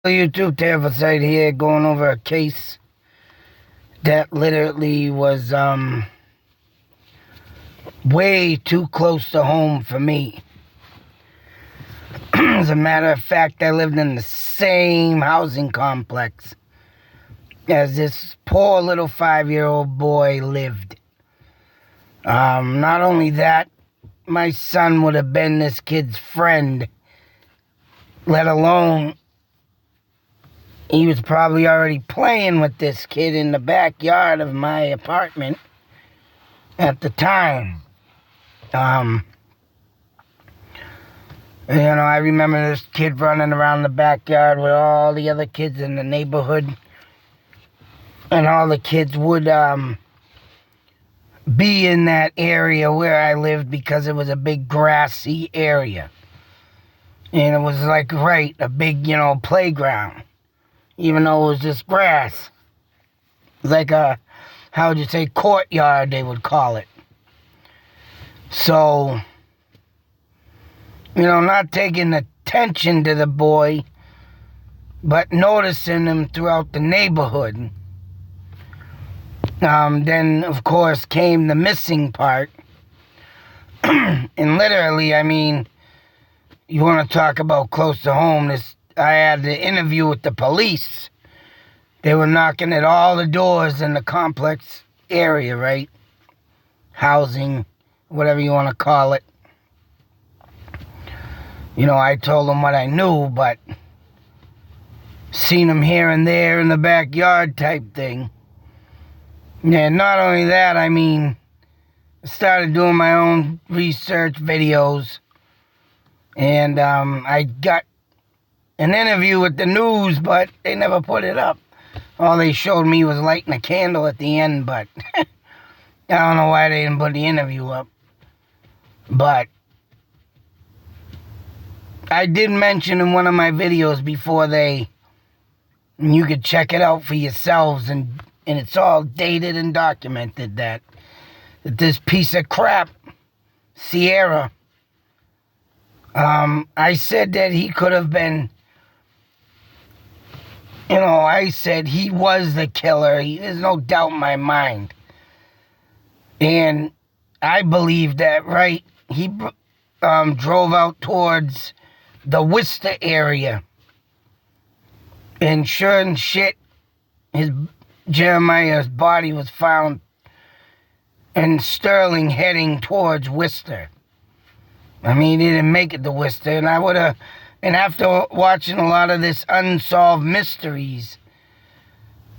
YouTube Terrified here, going over a case that literally was way too close to home for me. As a matter of fact, I lived in the same housing complex as this poor little 5-year-old boy lived. Not only that, my son would have been this kid's friend, let alone he was probably already playing with this kid in the backyard of my apartment at the time. I remember this kid running around the backyard with all the other kids in the neighborhood. And all the kids would be in that area where I lived because it was a big grassy area. And it was like, a big, playground. Even though it was just grass. It was like a, how would you say, courtyard, they would call it. So, not taking attention to the boy, but noticing him throughout the neighborhood. Then, of course, came the missing part. And literally, you want to talk about close to home, I had the interview with the police. They were knocking at all the doors in the complex area, right? Housing, whatever you want to call it. I told them what I knew, but seen them here and there in the backyard type thing. And not only that, I started doing my own research videos. And I got an interview with the news, but they never put it up. All they showed me was lighting a candle at the end, but I don't know why they didn't put the interview up. But I did mention in one of my videos before and you could check it out for yourselves, and it's all dated and documented that this piece of crap, Sierra, I said that he could have been, I said he was the killer. There's no doubt in my mind. And I believe that, right? He drove out towards the Worcester area. And sure and shit, Jeremiah's body was found in Sterling heading towards Worcester. He didn't make it to Worcester, and after watching a lot of this unsolved mysteries,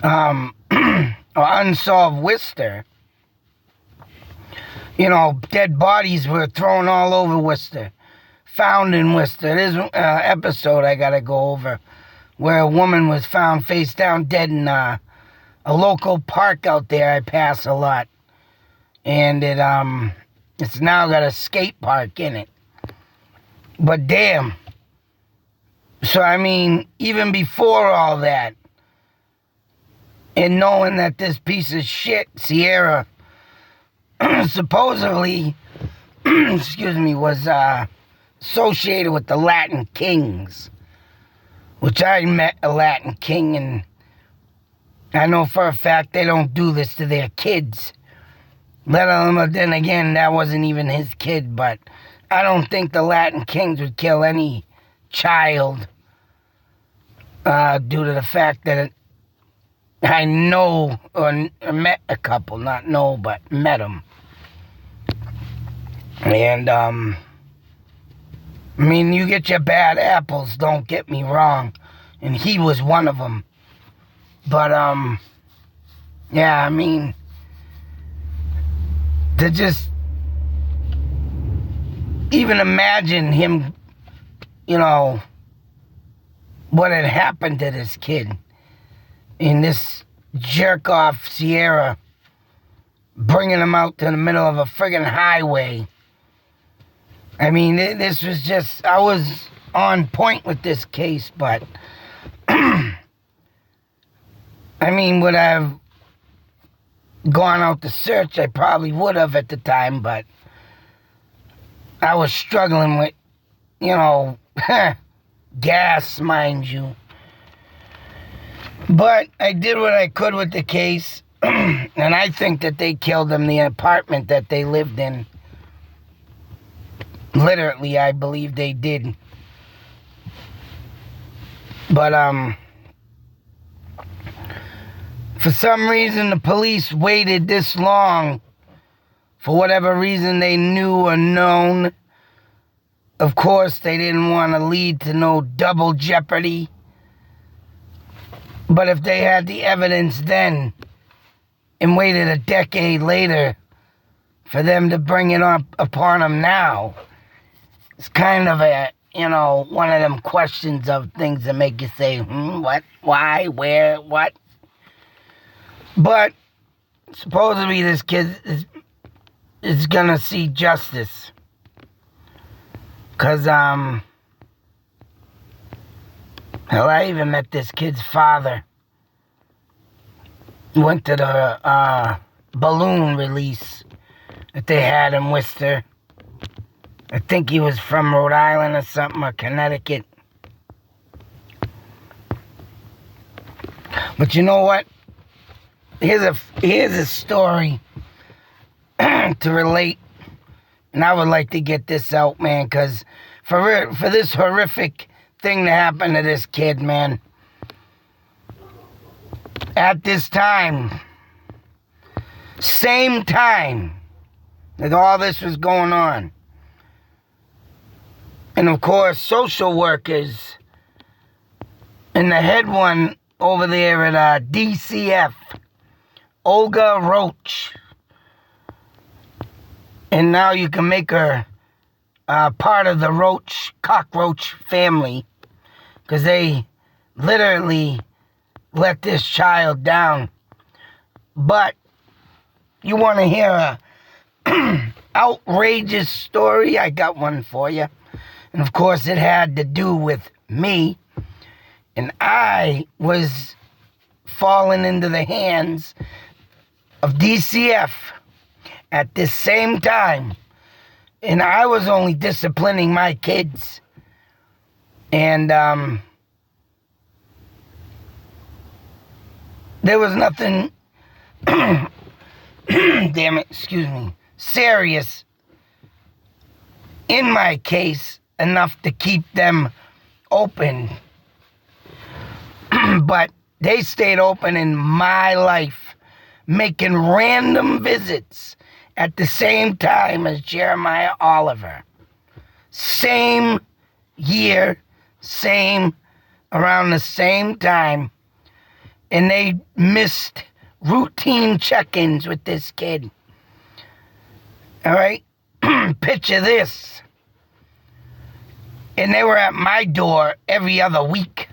or unsolved Worcester, dead bodies were thrown all over Worcester, found in Worcester. There's an episode I gotta go over where a woman was found face down dead in a local park out there I pass a lot. And it's now got a skate park in it. But damn. So, even before all that, and knowing that this piece of shit, Sierra, supposedly, was associated with the Latin Kings, which I met a Latin king, and I know for a fact they don't do this to their kids. Let alone, then again, that wasn't even his kid, but I don't think the Latin Kings would kill any child due to the fact that I know or met a couple, not know, but met them. And, you get your bad apples, don't get me wrong, and he was one of them. But, to just even imagine him, what had happened to this kid. And this jerk-off Sierra bringing him out to the middle of a friggin' highway. This was just, I was on point with this case, but would I have gone out to search? I probably would have at the time, but I was struggling with, gas, mind you. But I did what I could with the case, and I think that they killed him. The apartment that they lived in, literally, I believe they did. But, for some reason, the police waited this long. For whatever reason they knew or known. Of course, they didn't want to lead to no double jeopardy. But if they had the evidence then and waited a decade later for them to bring it up upon them now, it's kind of a, one of them questions of things that make you say, what, why, where, what? But supposedly this kid is gonna see justice. Cause, hell, I even met this kid's father. Went to the balloon release that they had in Worcester. I think he was from Rhode Island or something, or Connecticut. But you know what? Here's a story to relate. And I would like to get this out, man, because for this horrific thing to happen to this kid, man, at this time, same time that all this was going on, and of course, social workers, and the head one over there at DCF, Olga Roach, and now you can make her part of the cockroach family, because they literally let this child down. But you want to hear a outrageous story? I got one for you. And of course it had to do with me. And I was falling into the hands of DCF at this same time. And I was only disciplining my kids. And there was nothing, damn it, excuse me, serious in my case enough to keep them open. But they stayed open in my life, making random visits at the same time as Jeremiah Oliver. Same year, around the same time. And they missed routine check-ins with this kid. All right? Picture this. And they were at my door every other week.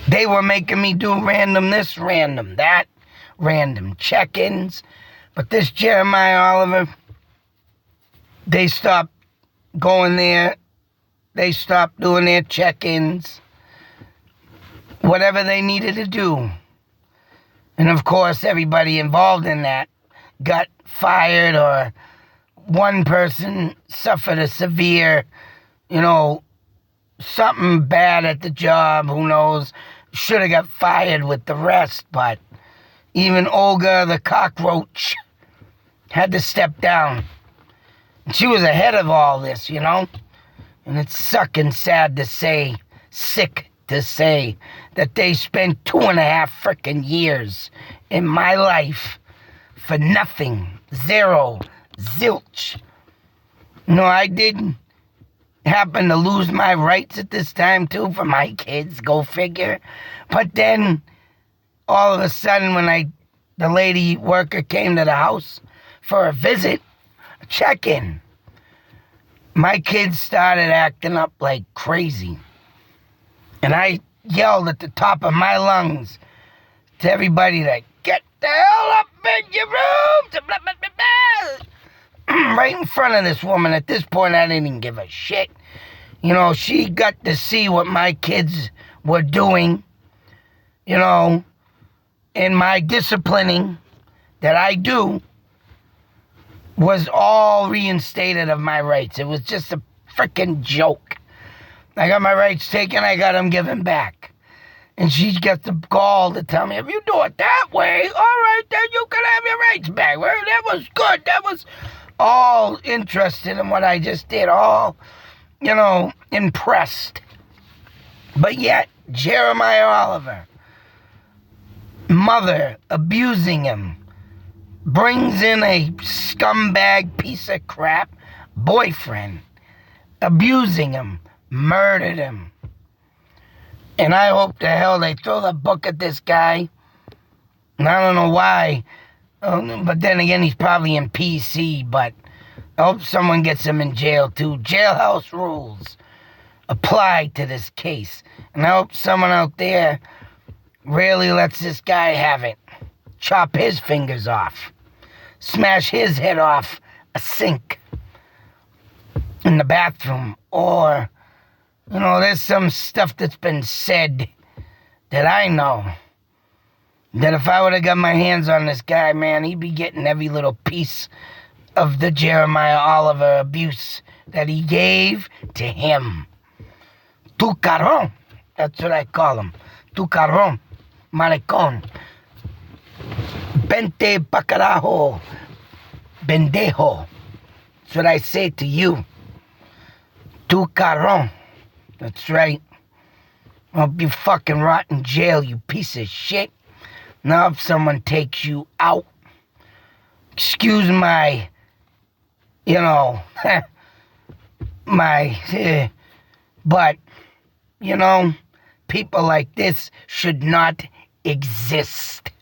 They were making me do random this, random that, random check-ins. But this Jeremiah Oliver, they stopped going there. They stopped doing their check-ins. Whatever they needed to do. And of course, everybody involved in that got fired, or one person suffered a severe, something bad at the job, who knows, should have got fired with the rest. But even Olga the cockroach had to step down. And she was ahead of all this, And it's sucking sad to say, sick to say, that they spent 2.5 frickin' years in my life for nothing. Zero. Zilch. I did happen to lose my rights at this time too for my kids, go figure. But then all of a sudden when the lady worker came to the house for a visit, a check-in, my kids started acting up like crazy. And I yelled at the top of my lungs to everybody to get the hell up in your room, to blah, blah, blah, blah. Right in front of this woman. At this point, I didn't even give a shit. She got to see what my kids were doing, and my disciplining that I do was all reinstated of my rights. It was just a freaking joke. I got my rights taken, I got them given back. And she gets the gall to tell me, if you do it that way, all right, then you can have your rights back. Well, that was good. That was all interested in what I just did. All, impressed. But yet, Jeremiah Oliver, mother abusing him, brings in a scumbag piece of crap boyfriend, abusing him, murdered him. And I hope to hell they throw the book at this guy. And I don't know why. But then again, he's probably in PC. But I hope someone gets him in jail too. Jailhouse rules apply to this case. And I hope someone out there really lets this guy have it. Chop his fingers off. Smash his head off a sink in the bathroom. Or... there's some stuff that's been said that I know that if I would have got my hands on this guy, man, he'd be getting every little piece of the Jeremiah Oliver abuse that he gave to him. Tu carón. That's what I call him. Tu carón. Maricón. Vente pa carajo. Pendejo. That's what I say to you. Tu carón. That's right. I hope you fucking rot in jail, you piece of shit. Now if someone takes you out, excuse my, but, people like this should not exist.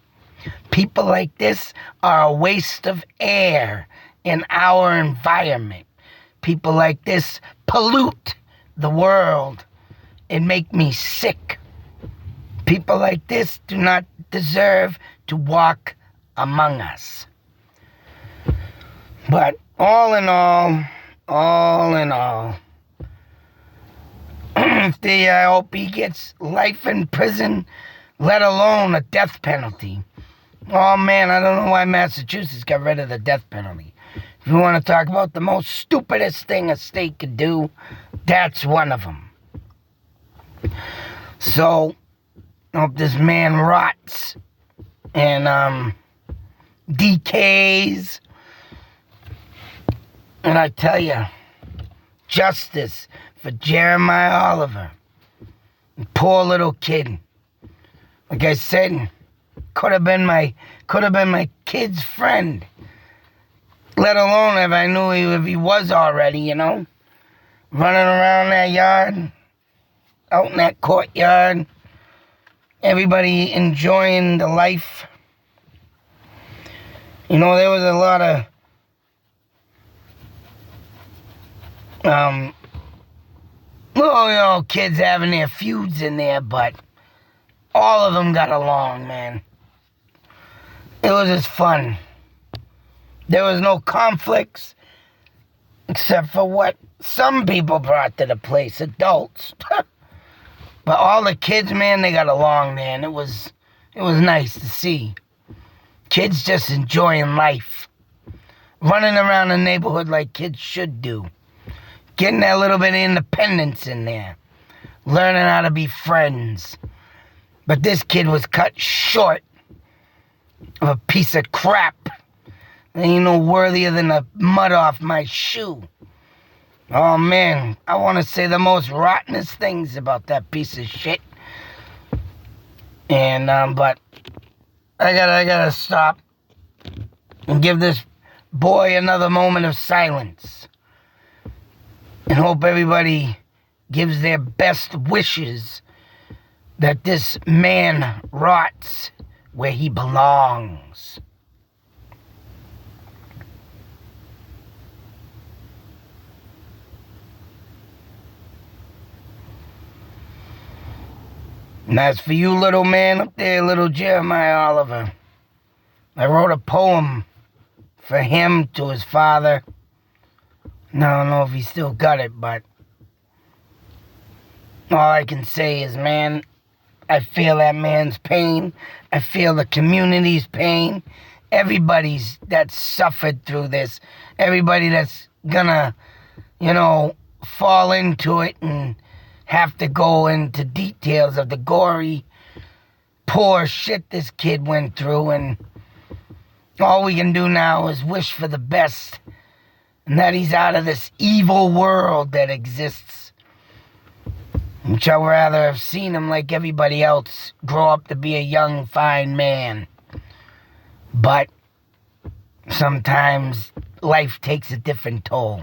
People like this are a waste of air in our environment. People like this pollute the world and make me sick. People like this do not deserve to walk among us. But all in all, I hope he gets life in prison, let alone a death penalty. Oh man, I don't know why Massachusetts got rid of the death penalty. If you want to talk about the most stupidest thing a state could do, that's one of them. So, I hope this man rots and decays. And I tell you, justice for Jeremiah Oliver. Poor little kid. Like I said, could have been my kid's friend. Let alone if I knew if he was already, running around that yard, out in that courtyard, everybody enjoying the life. There was a lot of, kids having their feuds in there, but all of them got along, man. It was just fun. There was no conflicts, except for what some people brought to the place, adults. But all the kids, man, they got along, man. It was nice to see. Kids just enjoying life. Running around the neighborhood like kids should do. Getting that little bit of independence in there. Learning how to be friends. But this kid was cut short of a piece of crap. Ain't no worthier than the mud off my shoe. Oh man, I want to say the most rottenest things about that piece of shit. And but I gotta stop and give this boy another moment of silence. And hope everybody gives their best wishes that this man rots where he belongs. And as for you, little man up there, little Jeremiah Oliver, I wrote a poem for him to his father. And I don't know if he still got it, but all I can say is, man, I feel that man's pain. I feel the community's pain. Everybody's that's suffered through this. Everybody that's gonna, fall into it and have to go into details of the gory poor shit this kid went through, and all we can do now is wish for the best, and that he's out of this evil world that exists. Which I'd rather have seen him, like everybody else, grow up to be a young, fine man. But sometimes life takes a different toll.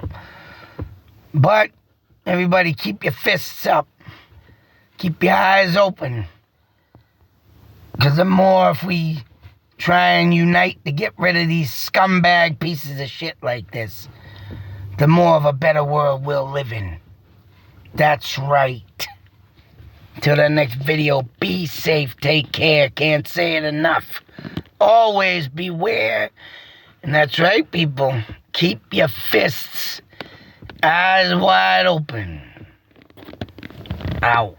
But everybody, keep your fists up. Keep your eyes open. Because the more if we try and unite to get rid of these scumbag pieces of shit like this, the more of a better world we'll live in. That's right. Till the next video, be safe, take care, can't say it enough. Always beware. And that's right, people. Keep your fists, eyes wide open. Out.